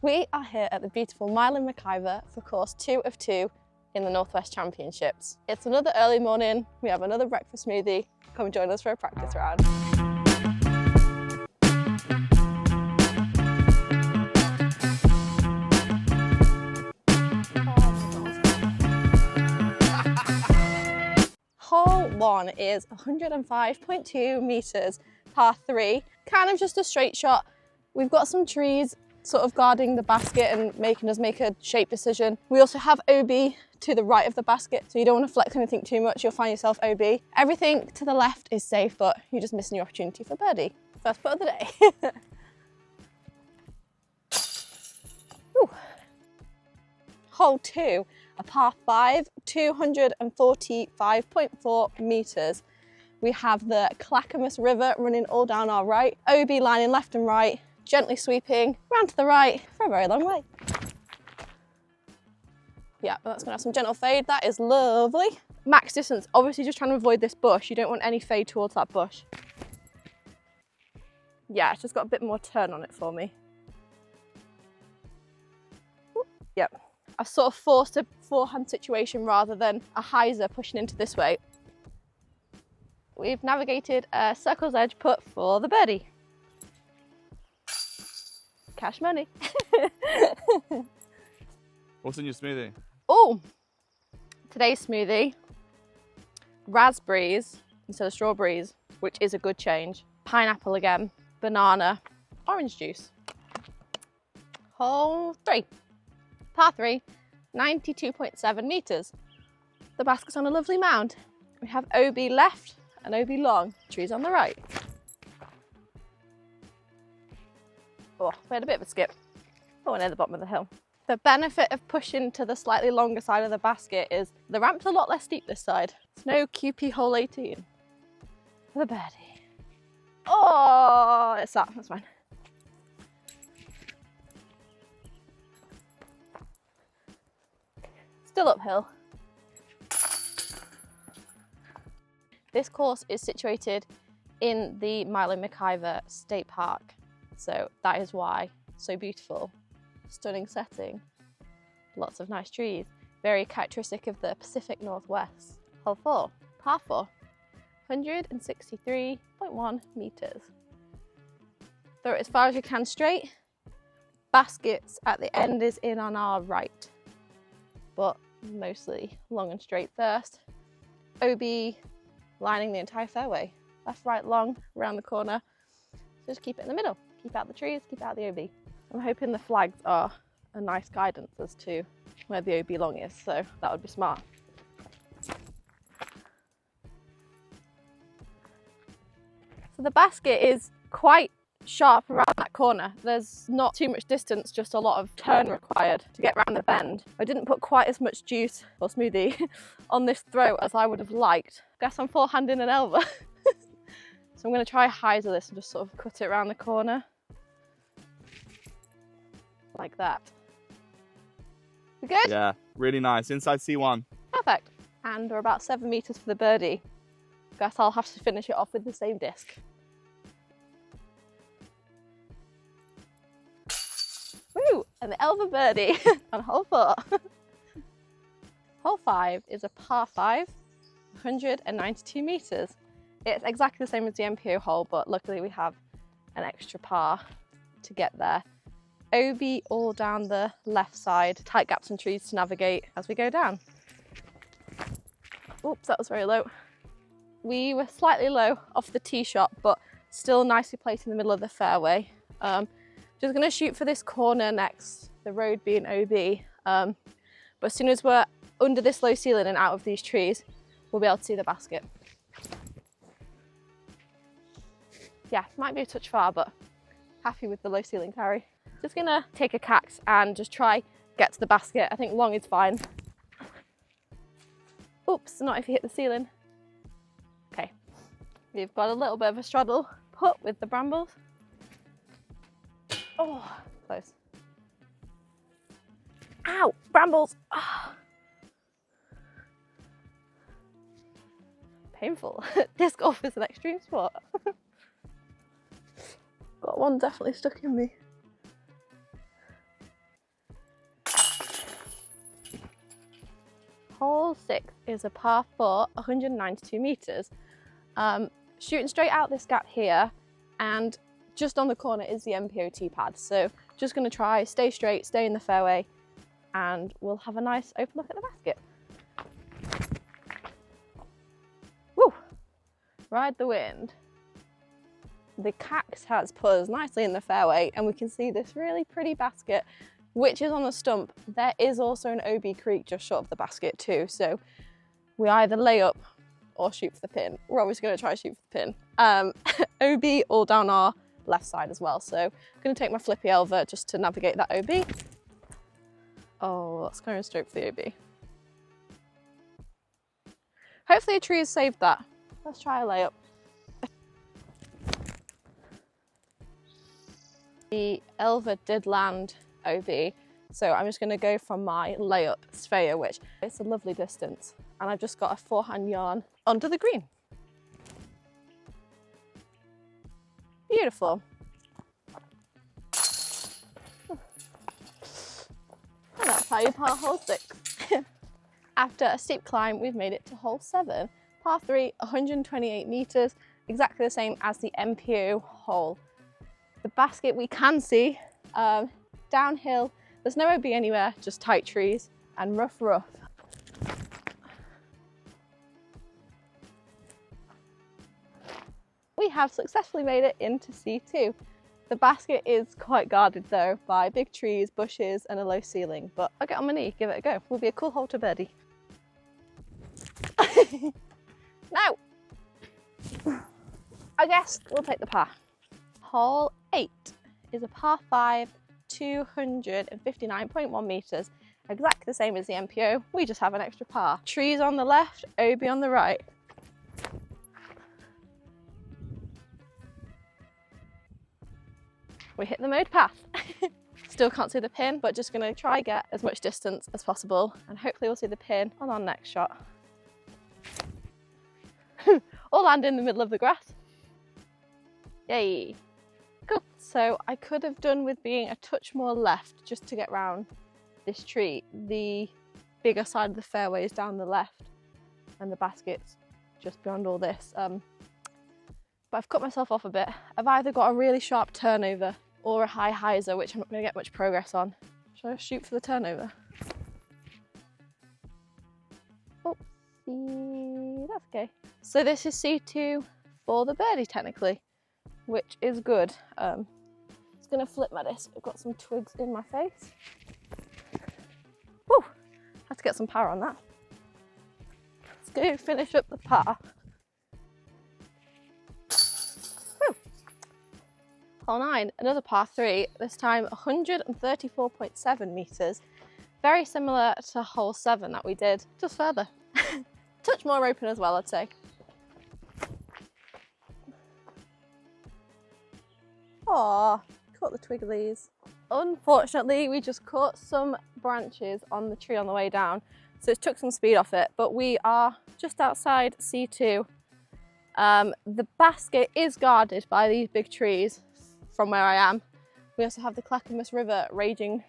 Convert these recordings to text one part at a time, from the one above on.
We are here at the beautiful Milo McIver for course 2 of 2 in the Northwest Championships. It's another early morning, we have another breakfast smoothie. Come and join us for a practice round. Hole 1 is 105.2 metres, par 3, kind of just a straight shot. We've got some trees sort of guarding the basket and making us make a shape decision. We also have OB to the right of the basket, so you don't want to flex anything too much, you'll find yourself OB. Everything to the left is safe, but you're just missing your opportunity for birdie. First putt of the day. Hole 2, a par 5, 245.4 metres. We have the Clackamas River running all down our right, OB lining left and right, gently sweeping round to the right for a very long way. Yeah, that's gonna have some gentle fade. That is lovely. Max distance, obviously just trying to avoid this bush. You don't want any fade towards that bush. Yeah, it's just got a bit more turn on it for me. Ooh, yep. I've sort of forced a forehand situation rather than a hyzer pushing into this way. We've navigated a circle's edge putt for the birdie. Cash money. What's in your smoothie? Oh, today's smoothie, raspberries instead of strawberries, which is a good change. Pineapple again, banana, orange juice. Hole 3, par 3, 92.7 metres. The basket's on a lovely mound. We have OB left and OB long, trees on the right. Oh, we had a bit of a skip. Oh, near the bottom of the hill. The benefit of pushing to the slightly longer side of the basket is the ramp's a lot less steep this side. It's no QP hole 18. The birdie. Oh, it's that, that's fine. Still uphill. This course is situated in the Milo McIver State Park. So that is why, so beautiful, stunning setting, lots of nice trees, very characteristic of the Pacific Northwest. Hole 4, par 4, 163.1 metres. Throw it as far as you can straight. Baskets at the end is in on our right, but mostly long and straight first. OB lining the entire fairway, left, right, long, around the corner. Just keep it in the middle. Keep out the trees, keep out the OB. I'm hoping the flags are a nice guidance as to where the OB long is, so that would be smart. So the basket is quite sharp around that corner. There's not too much distance, just a lot of turn required to get around the bend. I didn't put quite as much juice or smoothie on this throw as I would have liked. Guess I'm forehanding an Elva. So I'm going to try hyzer this and just sort of cut it around the corner. Like that. We good? Yeah, really nice. Inside C1. Perfect. And we're about 7 metres for the birdie. Guess I'll have to finish it off with the same disc. Woo! And the Elva birdie on hole 4. Hole 5 is a par 5, 192 metres. It's exactly the same as the MPO hole, but luckily we have an extra par to get there. OB all down the left side, tight gaps and trees to navigate as we go down. Oops, that was very low. We were slightly low off the tee shot, but still nicely placed in the middle of the fairway. Just gonna shoot for this corner next, the road being OB. But as soon as we're under this low ceiling and out of these trees, we'll be able to see the basket. Yeah, might be a touch far, but happy with the low ceiling carry. Just gonna take a cax and just try get to the basket. I think long is fine. Oops, not if you hit the ceiling. Okay, we've got a little bit of a straddle putt with the brambles. Oh, close. Ow, brambles. Ah. Painful. Disc golf is an extreme sport. Got one definitely stuck in me. Hole 6 is a par 4, 192 metres. Shooting straight out this gap here, and just on the corner is the MPO tee pad. So just going to try, stay straight, stay in the fairway, and we'll have a nice open look at the basket. Woo! Ride the wind. The cax has put us nicely in the fairway, and we can see this really pretty basket, which is on the stump. There is also an OB creek just short of the basket too, so we either lay up or shoot for the pin. We're obviously going to try to shoot for the pin. OB all down our left side as well, so I'm going to take my flippy Elva just to navigate that OB. Oh, that's going straight for the OB. Hopefully a tree has saved that. Let's try a layup. The Elva did land OB, so I'm just going to go from my layup sphere, which it's a lovely distance, and I've just got a forehand yarn onto the green. Beautiful. And that's how you par hole 6. After a steep climb, we've made it to hole 7, par 3, 128 metres, exactly the same as the MPO hole. The basket we can see downhill. There's no OB anywhere, just tight trees and rough. We have successfully made it into C2. The basket is quite guarded though by big trees, bushes and a low ceiling, but I'll get on my knee, give it a go. Will be a cool hole to birdie. Now, I guess we'll take the par. Hole 8 is a par 5, 259.1 metres, exactly the same as the MPO, we just have an extra par. Trees on the left, OB on the right. We hit the mode path. Still can't see the pin, but just going to try get as much distance as possible, and hopefully we'll see the pin on our next shot. Or land in the middle of the grass. Yay! Cool. So I could have done with being a touch more left just to get round this tree. The bigger side of the fairway is down the left and the basket's just beyond all this. But I've cut myself off a bit. I've either got a really sharp turnover or a high hyzer, which I'm not going to get much progress on. Shall I shoot for the turnover? Oopsie, that's okay. So this is C2 for the birdie technically, which is good. Just gonna flip my disc. I've got some twigs in my face. Woo! Had to get some power on that. Let's go finish up the par. Woo! Hole 9, another par 3, this time 134.7 metres. Very similar to hole 7 that we did, just further. Touch more open as well, I'd say. Aw, caught the twigglies. Unfortunately, we just caught some branches on the tree on the way down, so it took some speed off it, but we are just outside C2. The basket is guarded by these big trees from where I am. We also have the Clackamas River raging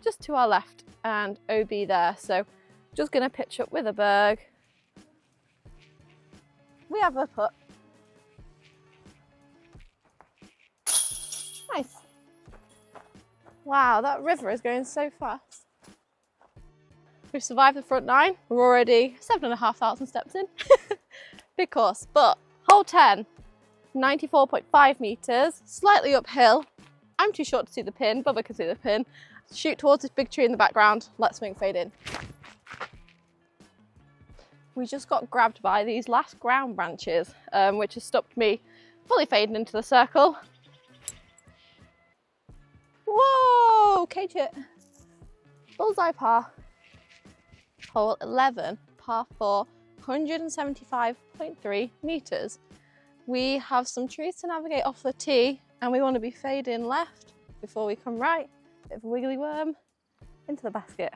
just to our left and OB there, so just gonna pitch up with a berg. We have a putt. Nice. Wow, that river is going so fast. We've survived the front 9. We're already 7,500 steps in. Big course, but hole 10, 94.5 metres, slightly uphill. I'm too short to see the pin, Bubba can see the pin. Shoot towards this big tree in the background. Let's swing fade in. We just got grabbed by these last ground branches, which has stopped me fully fading into the circle. Whoa, cage hit. Bullseye par. Hole 11, par 4, 175.3 metres. We have some trees to navigate off the tee, and we want to be fading left before we come right. Bit of a wiggly worm into the basket.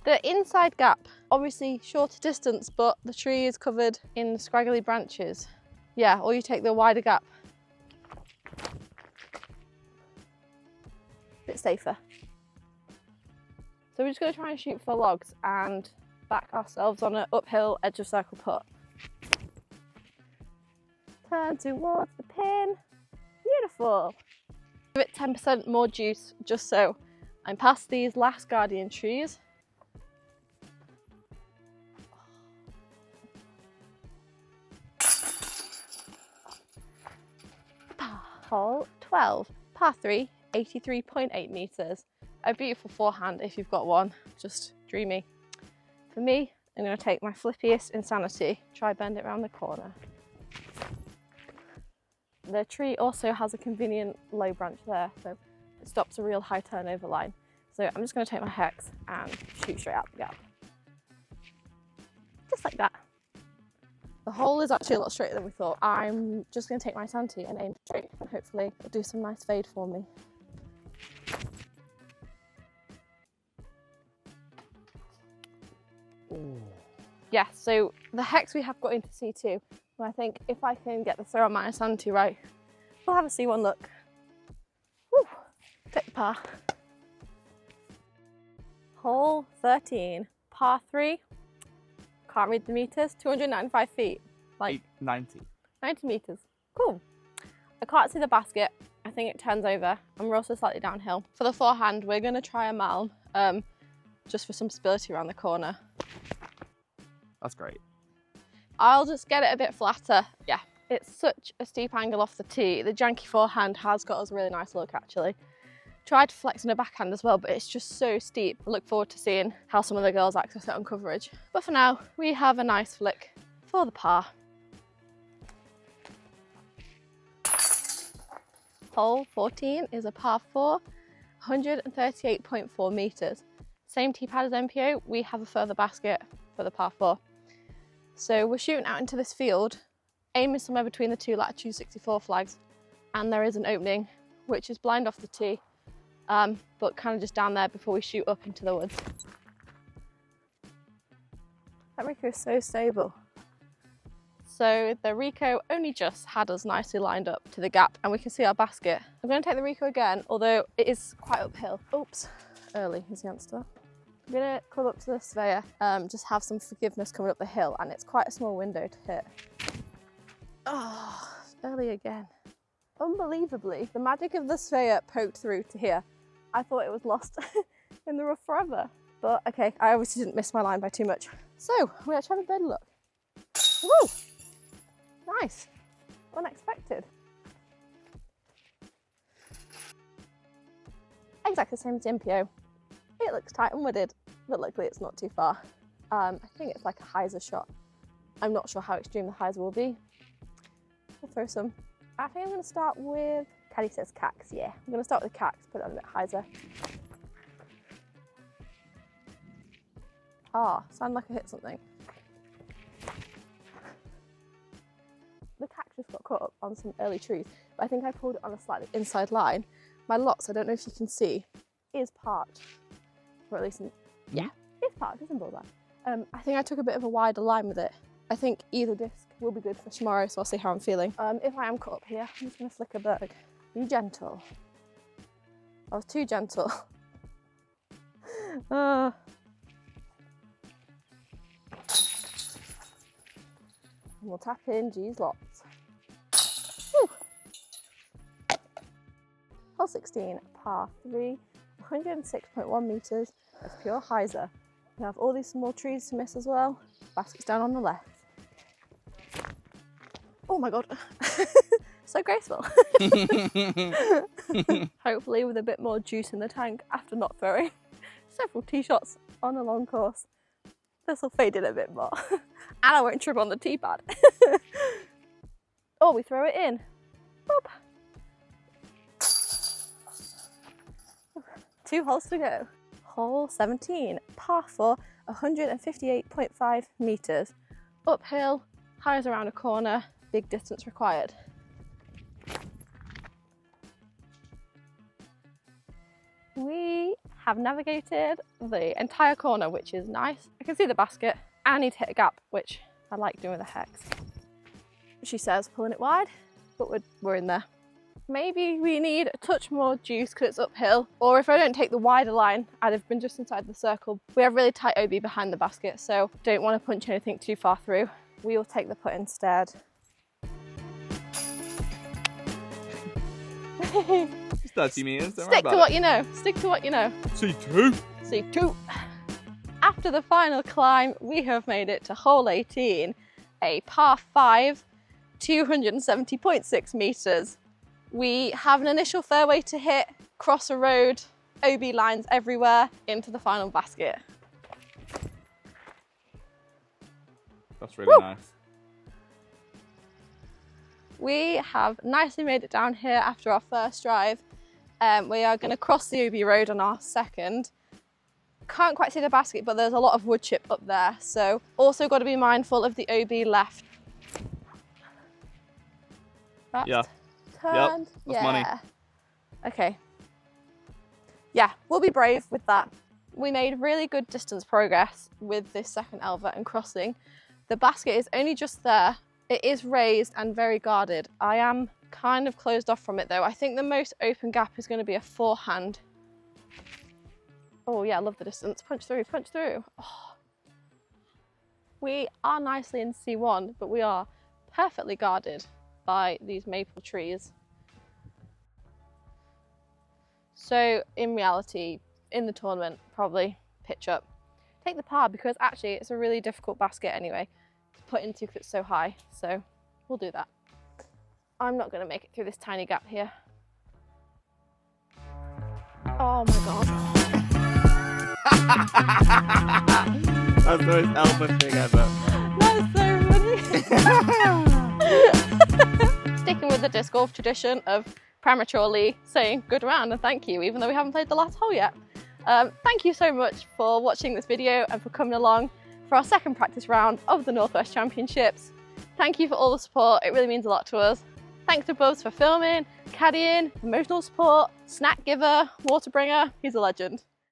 The inside gap, obviously shorter distance, but the tree is covered in scraggly branches. Yeah, or you take the wider gap. Bit safer. So we're just going to try and shoot for logs and back ourselves on an uphill edge of circle putt. Turn towards the pin. Beautiful. Give it 10% more juice just so I'm past these last guardian trees. Hole 12, par 3, 83.8 metres. A beautiful forehand if you've got one, just dreamy. For me, I'm going to take my flippiest insanity, try bend it around the corner. The tree also has a convenient low branch there, so it stops a real high turnover line. So I'm just going to take my hex and shoot straight out the gap. Just like that. The hole is actually a lot straighter than we thought. I'm just going to take my sanity and aim straight, and hopefully it'll do some nice fade for me. Ooh. Yeah, so the hex we have got into C2, and I think if I can get the throw on my sanity right, we'll have a C1 look. Woo. Take the par. Hole 13, par 3. Can't read the meters, 295 feet. Like 90 meters. Cool. I can't see the basket. I think it turns over, and we're also slightly downhill. For the forehand, we're going to try a Malm, just for some stability around the corner. That's great. I'll just get it a bit flatter. Yeah, it's such a steep angle off the tee. The janky forehand has got us a really nice look actually. Tried to flex on a backhand as well, but it's just so steep. I look forward to seeing how some of the girls access it on coverage. But for now, we have a nice flick for the par. Hole 14 is a par 4, 138.4 metres. Same tee pad as MPO, we have a further basket for the par 4. So we're shooting out into this field, aim is somewhere between the two latitude 64 flags, and there is an opening which is blind off the tee. But kind of just down there before we shoot up into the woods. That Rico is so stable. So the Rico only just had us nicely lined up to the gap, and we can see our basket. I'm going to take the Rico again, although it is quite uphill. Oops, early is the answer. I'm going to club up to the surveyor, just have some forgiveness coming up the hill, and it's quite a small window to hit. Oh, early again. Unbelievably, the magic of the surveyor poked through to here. I thought it was lost in the rough forever. But okay, I obviously didn't miss my line by too much. So, we actually have a better look. Woo! Nice. Unexpected. Exactly the same as the MPO. It looks tight and wooded, but luckily it's not too far. I think it's like a hyzer shot. I'm not sure how extreme the hyzer will be. We'll throw some. I think I'm going to start with, Caddy says cax, yeah. I'm going to start with the cax, put it on a bit hyzer. Ah, sound like I hit something. The cax just got caught up on some early trees, but I think I pulled it on a slightly inside line. My lots, I don't know if you can see, is parked. Or at least, yeah, it's parked, it's in bullseye. I think I took a bit of a wider line with it. I think either disc will be good for tomorrow, so I'll see how I'm feeling. If I am caught up here, I'm just going to flick a berg. Be gentle. I was too gentle. We'll tap in G's lots. Whew. Hole 16, par 3, 106.1 metres of pure hyzer. We have all these small trees to miss as well. Basket's down on the left. Oh my god, so graceful. Hopefully with a bit more juice in the tank after not throwing several tee shots on a long course. This will fade in a bit more. And I won't trip on the tee pad. Oh, we throw it in. Boop. 2 holes to go. Hole 17, par 4, 158.5 metres. Uphill, highs around a corner, big distance required. We have navigated the entire corner, which is nice. I can see the basket. I need to hit a gap, which I like doing with a hex. She says pulling it wide, but we're in there. Maybe we need a touch more juice because it's uphill, or if I don't take the wider line, I'd have been just inside the circle. We have really tight OB behind the basket, so don't want to punch anything too far through. We will take the putt instead. 30 metres, don't worry Stick to about what it. you know. Stick to what you know. C2. C2. After the final climb, we have made it to hole 18, a par 5, 270.6 metres. We have an initial fairway to hit, cross a road, OB lines everywhere, into the final basket. That's really nice. We have nicely made it down here after our first drive. We are going to cross the OB road on our second. Can't quite see the basket, but there's a lot of wood chip up there. So also got to be mindful of the OB left. That's Yeah. turned. Yep, that's money. Okay. Yeah, we'll be brave with that. We made really good distance progress with this second Elva and crossing. The basket is only just there. It is raised and very guarded. I am kind of closed off from it though. I think the most open gap is going to be a forehand. Oh yeah, I love the distance. Punch through, punch through. Oh. We are nicely in C1, but we are perfectly guarded by these maple trees. So in reality, in the tournament, probably pitch up. Take the par because actually it's a really difficult basket anyway to put into because it's so high. So we'll do that. I'm not going to make it through this tiny gap here. Oh my God. That's the most Elva thing ever. That's so funny. Sticking with the disc golf tradition of prematurely saying good round and thank you, even though we haven't played the last hole yet. Thank you so much for watching this video and for coming along for our second practice round of the Northwest Championships. Thank you for all the support, it really means a lot to us. Thanks to Bubs for filming, caddying, emotional support, snack giver, water bringer, he's a legend.